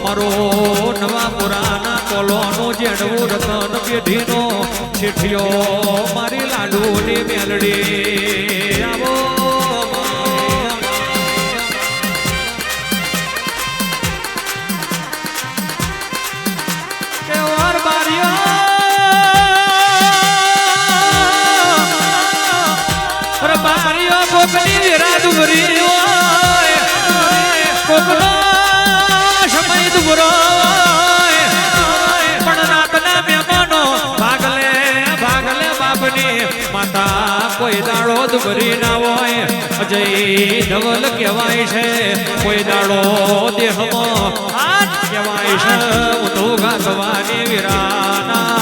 મારો નવા પુરાના કોલોનો જેડવું રતન પેઢીનો શેઠિયો મારી લાડુની મેલડી આવો કોકની વિરા ડુંગરી હોય કોકનો સમય દુબરો પણ રાતના મહેમાનો ભાગલે ભાગલે બાપની માતા કોઈ દાડો દુબરી ના હોય અજય ધવલ કહેવાય છે કોઈ દાડો દેહમાં હાથ કહેવાય છે ઉધોગા ભવાની વિરાના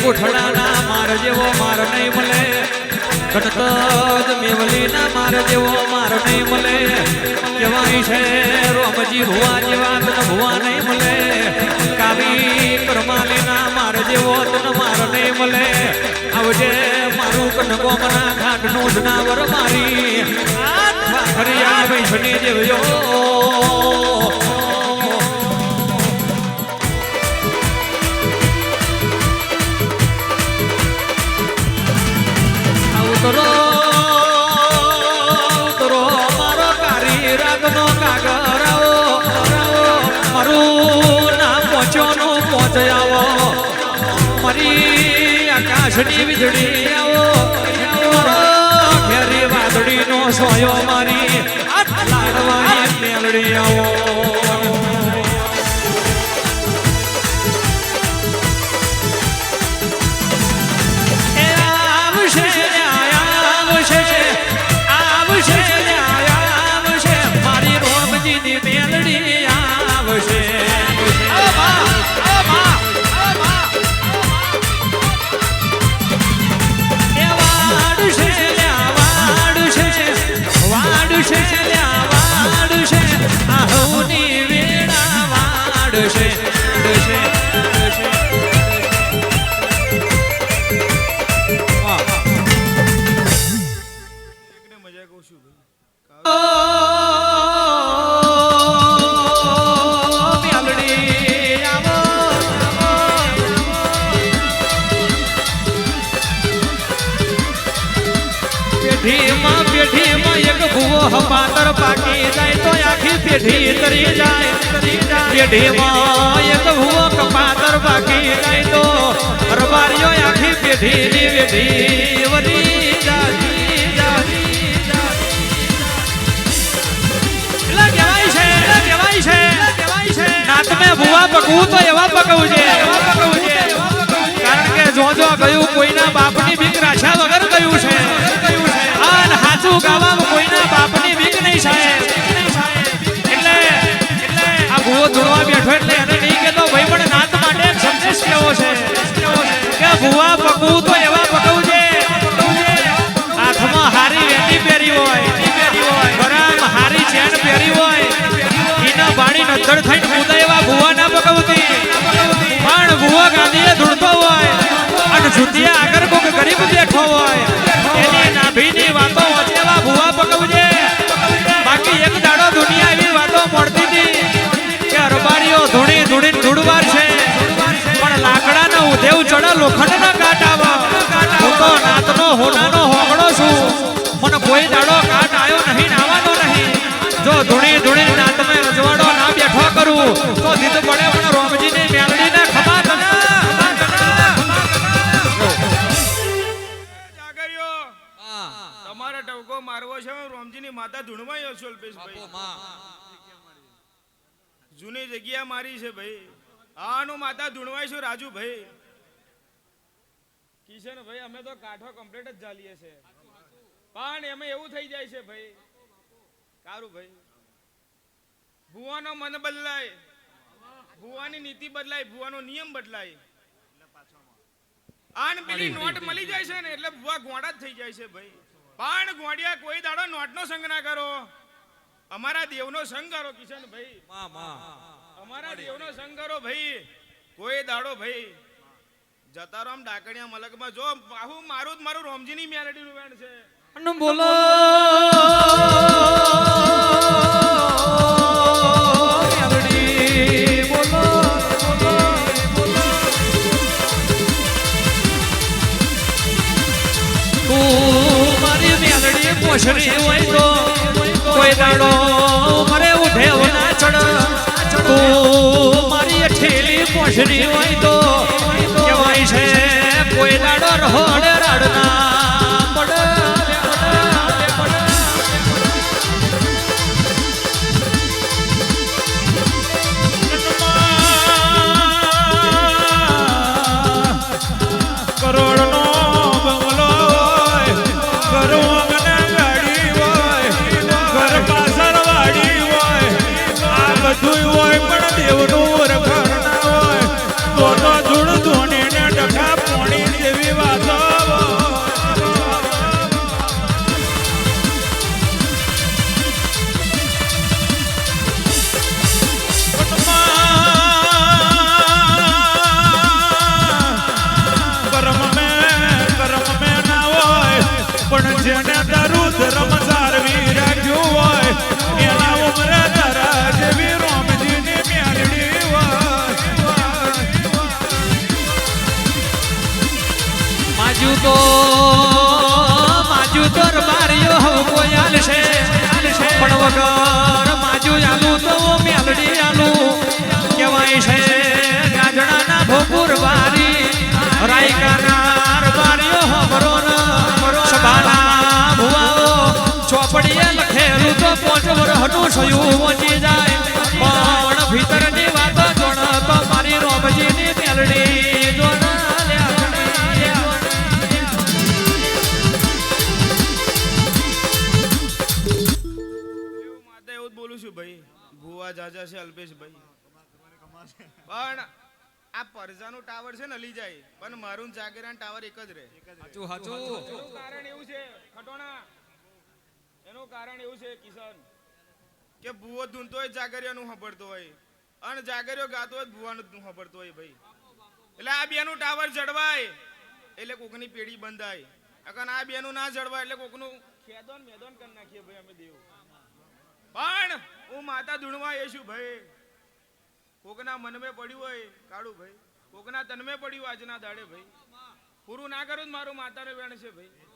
ગોઠડાના માર જેવો માર નહીં મળે ઘટતજ મેવલીના માર જેવો માર નહીં મળે કહેવાય છે રોમજી ભુવા જેવા તન ભુવા નહીં મળે કાવી કરમાલીના માર જેવો તન માર નહીં મળે આવજે મારું કનગોમના ઘાટનું જનાવર મારી ખરિયા વૈષ્ણી દેવ્યો ઉતરો મારો કારી રાગનો કાગરાઓ મારું નામ પહોંચ્યોનું પહોંચ આવો મારી આકાશની વીજળી આવો ઘેરી વાદળીનો સોયો મારી લાડવાની મેલડી આવો પેઢીમાં એક ભૂવો હપાતર પાકી જાય તો આખી પેઢી તરી જાય પેઢીમાં એક ભૂવો કપાતર પાકી જાય તો રબારીઓ આખી પેઢીની વેઢી વધી જાય ભુવા પકવું તો એવા પકવું છે કારણ કે જો ગયું કોઈના બાપની બીક રાખ્યા વગર ગયું છે અને હાચું ગાવામાં કોઈના બાપની બીક નહીં સાહેબ એટલે આ ભુવો ધૂણવા બેઠો એટલે એને નહીં કહેતો ભાઈ પણ નાત માટે સંદેશ કેવો છે કે ભુવા પકવું તો એવા પકવું છે હાથમાં હારી વેટી પહેરી હોય ગરમ હારી ચેન પહેરી હોય એના બાણી નજર થઈને કૂદે એવા ભુવા ના પકવતી પણ ભુવા ગાંધીએ ધૂળતો હોય અને જુતિયા આગળ કોક ગરીબ બેઠો હોય એની નાભીની વાતો વચ્ચે એવા ભુવા પકવજે બાકી એક દાડો દુનિયા એવી વાતો મળતી હતી કે અરબારીઓ ધૂણી ધૂણી ધૂળવાર છે પણ લાકડાના ઉધેવ ચડે લોખંડના કાટ આવે હું તો નાતનો હોનાનો હોગડો છું મને કોઈ દાડો કાટ આવ્યો નહીં આવવાનો નહીં જો ધૂણી ધૂણી નાતમે રજવાડો ના બેઠો કરું તો દીધ પડે પણ રોમજીની મેલડીને ખબા તમારે ટવકો મારવો છે રોમજીની માતા ધૂણવાયો છો અલ્પેશભાઈ જૂની જગ્યા મારી છે ભાઈ આનું માતા ધૂણવાય છું રાજુભાઈ કિશન ભાઈ અમે તો કાઠો કમ્પ્લીટ જ ચાલીએ છે પણ એમાં એવું થઈ જાય છે ભાઈ કારું ભાઈ ભુવાનો મન બદલાય ભુવાની નીતિ બદલાય ભુવાનો નિયમ બદલાય આન પેલી નોટ મળી જાય છે ને એટલે ભુવા ગોંડા જ થઈ જાય છે ભાઈ પણ ગોંડિયા કોઈ દાડો નોટનો સંગ ના કરો અમારા દેવનો સંગ કરો કિશન ભાઈ અમારા દેવનો સંગ કરો ભાઈ કોઈ દાડો ભાઈ જતારામ ડાકણિયા મલકમાં જો બાહુ મારું રોમજીની મેલેડીનું વેણ છે બોલો પોછરી હોય તો કોઈ દાડો મરે ઉઠેવ ના ચડ તું મારી ઠેલી પોછરી હોય તો કહેવાય છે કોઈ દાડો રોડ રાડના માજુ તો બારીઓ કોઈ આલશે પણ વગર માજુ આલુ તો મેલડી આલુ કહેવાય છે ગાજડાના ભોપુર બારી રાયકાના બારીઓ હમરો સભાના ભુવાઓ ચોપડીએ લખેલું તો 5 વર્ષનું સયું પહોંચી જાય પણ ભીતરની વાતો જોણ તો મારી રોમજીની મેલડી જોણ ભાઈ ભુવા જાજા છે અલ્પેશભાઈ પણ આ પરજાનું ટાવર છે ને લઈ જાય પણ મારું જાગેરાન ટાવર એક જ રહે એનું કારણ એવું છે ખટોણા એનું કારણ એવું છે કિશન કે ભુવો ધૂનતો હોય જાગરિયાનું સાંભળતો હોય અને જાગરિયો ગાતો હોય ભુવાનું સાંભળતો હોય ભાઈ એટલે આ બેનું ટાવર જડવાય એટલે કોકની પેઢી બંધાય અગર આ બેનું ના જડવાય એટલે કોકનું ખેદોન મેદોન કરી નાખીએ ભાઈ અમે દેવ પણ હું માતા ધૂણવા એ છું ભાઈ કોકના મનમે પડ્યું હોય કાળું ભાઈ કોકના તનમે પડ્યું આજના દાડે ભાઈ પૂરું ના કરું મારું માતાને વેણ છે ભાઈ